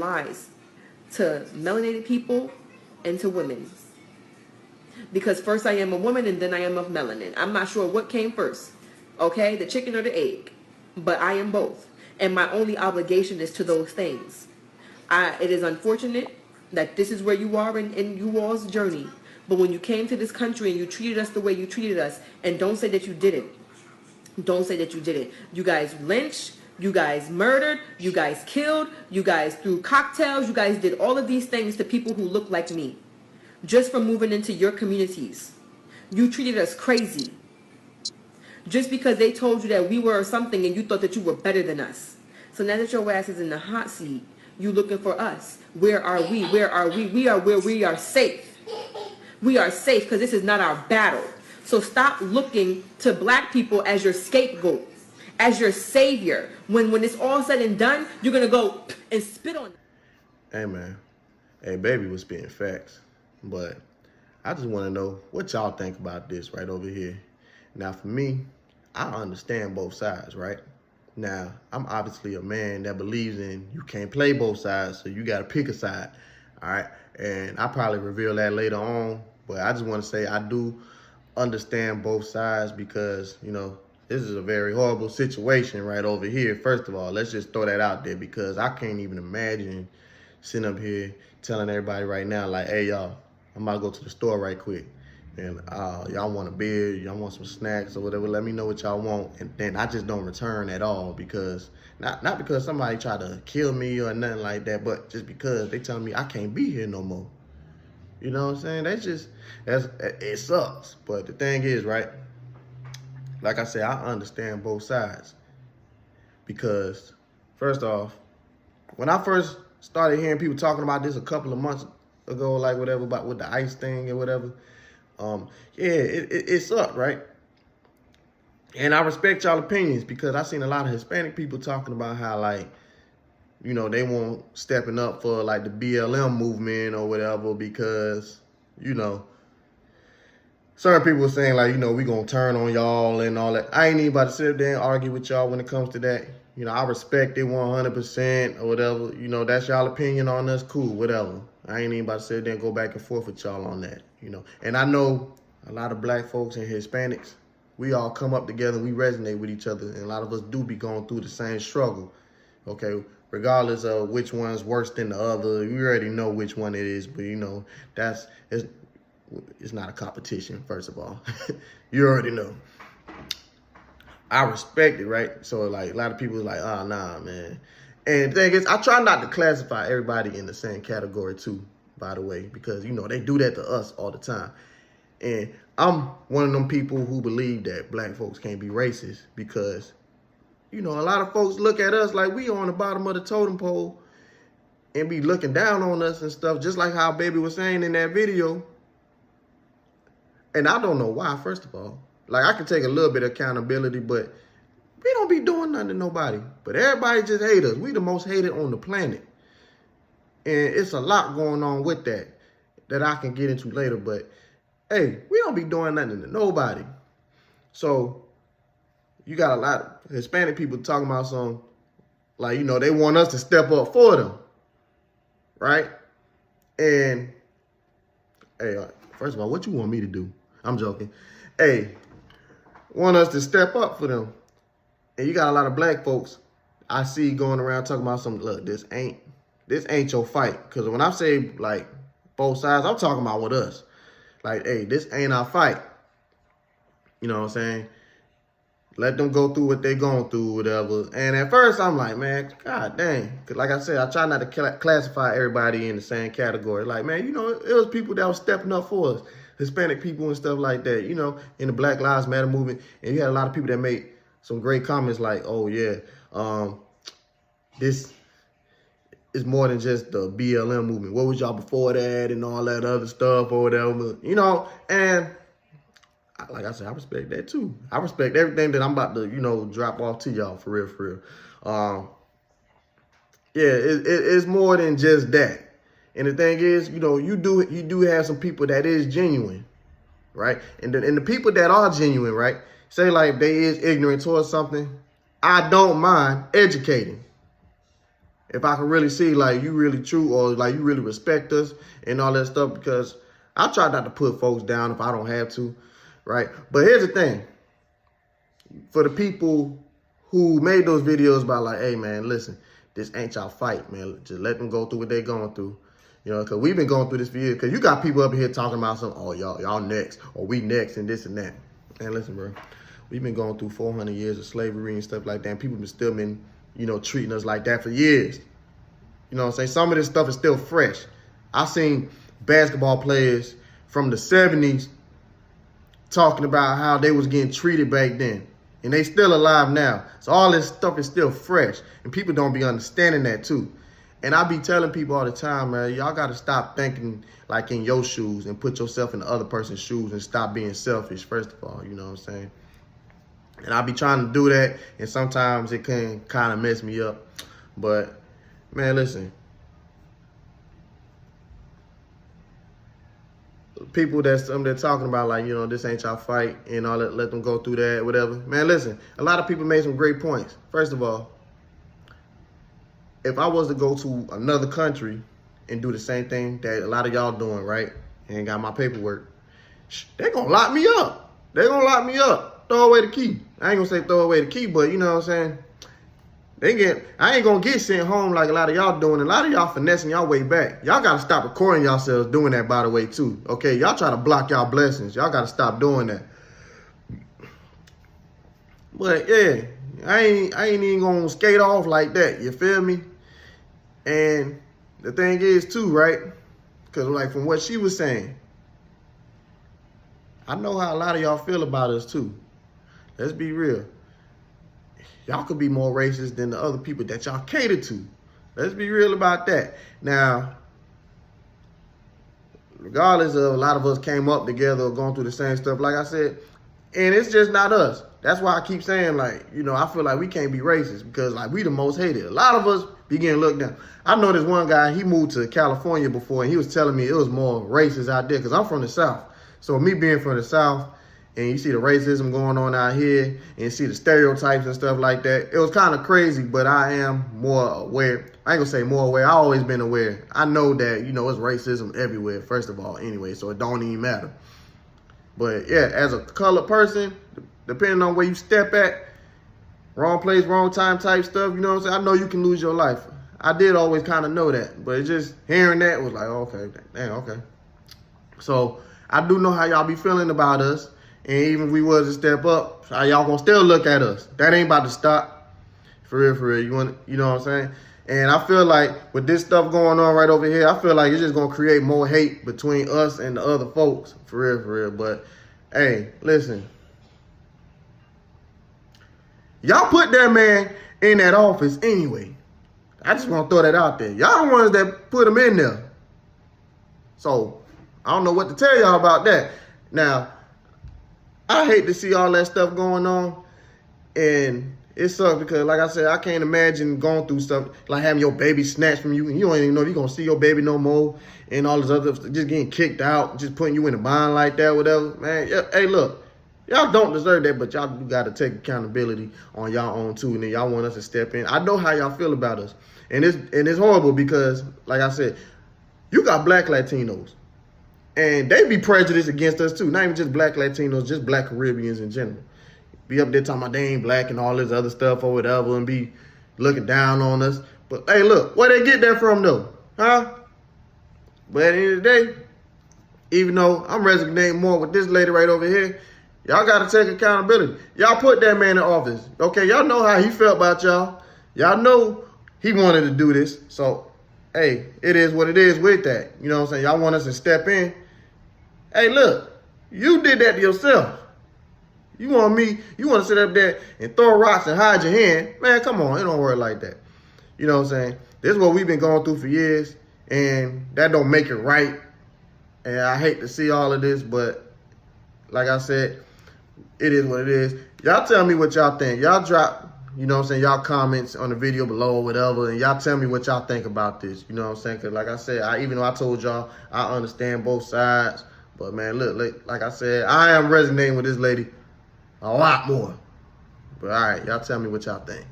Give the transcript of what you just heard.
lies to melanated people and to women. Because first I am a woman and then I am of melanin. I'm not sure what came first, okay? The chicken or the egg. But I am both. And my only obligation is to those things. It is unfortunate that this is where you are in you all's journey. But when you came to this country and you treated us the way you treated us, and don't say that you didn't. Don't say that you didn't. You guys lynched. You guys murdered. You guys killed. You guys threw cocktails. You guys did all of these things to people who look like me. Just for moving into your communities. You treated us crazy. Just because they told you that we were something and you thought that you were better than us. So now that your ass is in the hot seat, you looking for us. Where are we? Where are we? We are where we are safe. We are safe because this is not our battle. So stop looking to black people as your scapegoat, as your savior. When it's all said and done, you're going to go and spit on them. Hey, man. Hey, baby was spitting facts. But I just want to know what y'all think about this right over here. Now, for me, I understand both sides, right? Now, I'm obviously a man that believes in you can't play both sides, so you got to pick a side, all right? And I'll probably reveal that later on, but I just want to say I do understand both sides because, you know, this is a very horrible situation right over here. First of all, let's just throw that out there because I can't even imagine sitting up here telling everybody right now, like, hey, y'all, I'm about to go to the store right quick. And y'all want a beer, y'all want some snacks or whatever, let me know what y'all want. And then I just don't return at all because, not because somebody tried to kill me or nothing like that, but just because they telling me I can't be here no more. You know what I'm saying? It sucks. But the thing is, right, like I said, I understand both sides. Because, first off, when I first started hearing people talking about this a couple of months ago, like whatever, about with the ICE thing or whatever, yeah, it sucked, right? And I respect y'all opinions because I seen a lot of Hispanic people talking about how, like, you know, they won't stepping up for like the BLM movement or whatever because, you know, certain people were saying like, you know, we gonna turn on y'all and all that. I ain't even about to sit there and argue with y'all when it comes to that. You know, I respect it 100% or whatever. You know, that's y'all opinion on us, cool, whatever. I ain't even about to sit there and go back and forth with y'all on that, you know. And I know a lot of black folks and Hispanics, we all come up together and we resonate with each other. And a lot of us do be going through the same struggle, okay? Regardless of which one's worse than the other, we already know which one it is. But, you know, it's not a competition, first of all. You already know. I respect it, right? So, like, a lot of people are like, oh, nah, man. And the thing is, I try not to classify everybody in the same category, too, by the way, because, you know, they do that to us all the time. And I'm one of them people who believe that black folks can't be racist because, you know, a lot of folks look at us like we on the bottom of the totem pole and be looking down on us and stuff, just like how Baby was saying in that video. And I don't know why, first of all. Like, I can take a little bit of accountability, but we don't be doing nothing to nobody. But everybody just hate us. We the most hated on the planet. And it's a lot going on with that I can get into later. But, hey, we don't be doing nothing to nobody. So, you got a lot of Hispanic people talking about some, like, you know, they want us to step up for them. Right? And, hey, first of all, what you want me to do? I'm joking. Hey, want us to step up for them. And you got a lot of black folks I see going around talking about some, look, this ain't your fight. Because when I say, like, both sides, I'm talking about with us. Like, hey, this ain't our fight. You know what I'm saying? Let them go through what they going through, whatever. And at first, I'm like, man, god dang. Because like I said, I try not to classify everybody in the same category. Like, man, you know, it was people that was stepping up for us. Hispanic people and stuff like that, you know, in the Black Lives Matter movement. And you had a lot of people that made some great comments like, oh, yeah, this is more than just the BLM movement. What was y'all before that and all that other stuff or whatever, you know? And like I said, I respect that too. I respect everything that I'm about to, you know, drop off to y'all for real, for real. Yeah, it's more than just that. And the thing is, you know, you do have some people that is genuine, right? And the people that are genuine, right? Say like they is ignorant towards something, I don't mind educating. if I can really see like you really true or like you really respect us and all that stuff, because I try not to put folks down if I don't have to, right? But here's the thing. For the people who made those videos about like, hey, man, listen, this ain't y'all fight, man. Just let them go through what they're going through. You know, because we've been going through this for years. Because you got people up here talking about something, oh, y'all next, or we next, and this and that. And listen, bro, we've been going through 400 years of slavery and stuff like that. And people have still been, you know, treating us like that for years. You know what I'm saying? Some of this stuff is still fresh. I've seen basketball players from the 70s talking about how they was getting treated back then. And they still alive now. So all this stuff is still fresh. And people don't be understanding that too. And I be telling people all the time, man, y'all got to stop thinking like in your shoes and put yourself in the other person's shoes and stop being selfish, first of all, you know what I'm saying? And I be trying to do that, and sometimes it can kind of mess me up. But, man, listen. People they're talking about like, you know, this ain't y'all fight and all that, let them go through that, whatever. Man, listen, a lot of people made some great points. First of all, if I was to go to another country and do the same thing that a lot of y'all doing, right, and got my paperwork, they gonna lock me up. They gonna lock me up. Throw away the key. I ain't gonna say throw away the key, but you know what I'm saying? I ain't gonna get sent home like a lot of y'all doing. A lot of y'all finessing y'all way back. Y'all gotta stop recording yourselves doing that, by the way, too. Okay, y'all try to block y'all blessings. Y'all gotta stop doing that. But yeah, I ain't even gonna skate off like that. You feel me? And the thing is too, right? Because like from what she was saying, I know how a lot of y'all feel about us too. Let's be real. Y'all could be more racist than the other people that y'all cater to. Let's be real about that. Now, regardless of a lot of us came up together or going through the same stuff, like I said, and it's just not us. That's why I keep saying, like, you know, I feel like we can't be racist because, like, we the most hated. A lot of us be getting looked down. I know this one guy, he moved to California before, and he was telling me it was more racist out there because I'm from the South. So me being from the South, and you see the racism going on out here, and you see the stereotypes and stuff like that, it was kind of crazy, but I am more aware. I ain't gonna say more aware. I always been aware. I know that, you know, it's racism everywhere, first of all, anyway, so it don't even matter. But yeah, as a colored person, depending on where you step at, wrong place, wrong time type stuff, you know what I'm saying? I know you can lose your life. I did always kind of know that, but just hearing that was like, okay, damn, okay. So I do know how y'all be feeling about us, and even if we was to step up, how y'all gonna still look at us. That ain't about to stop. For real, you know what I'm saying? And I feel like with this stuff going on right over here, I feel like it's just gonna create more hate between us and the other folks. For real. But hey, listen. Y'all put that man in that office anyway. I just want to throw that out there. Y'all the ones that put him in there. So I don't know what to tell y'all about that. Now, I hate to see all that stuff going on. And it sucks because, like I said, I can't imagine going through stuff like having your baby snatched from you and you don't even know if you're going to see your baby no more and all this other stuff, just getting kicked out, just putting you in a bind like that, whatever. Man, hey, look, y'all don't deserve that, but y'all got to take accountability on y'all own too, and then y'all want us to step in. I know how y'all feel about us, and it's horrible because, like I said, you got black Latinos, and they be prejudiced against us too, not even just black Latinos, just black Caribbeans in general. Be up there talking about they ain't black and all this other stuff or whatever and be looking down on us. But hey, look, where they get that from though? Huh? But at the end of the day, even though I'm resonating more with this lady right over here, y'all got to take accountability. Y'all put that man in office. Okay, y'all know how he felt about y'all. Y'all know he wanted to do this. So, hey, it is what it is with that. You know what I'm saying? Y'all want us to step in. Hey, look, you did that to yourself. You want to sit up there and throw rocks and hide your hand? Man, come on, it don't work like that. You know what I'm saying? This is what we've been going through for years, and that don't make it right. And I hate to see all of this, but like I said, it is what it is. Y'all tell me what y'all think. Y'all drop, you know what I'm saying, y'all comments on the video below or whatever, and y'all tell me what y'all think about this. You know what I'm saying? Because like I said, even though I told y'all, I understand both sides. But man, look, like I said, I am resonating with this lady a lot more. But all right, y'all tell me what y'all think.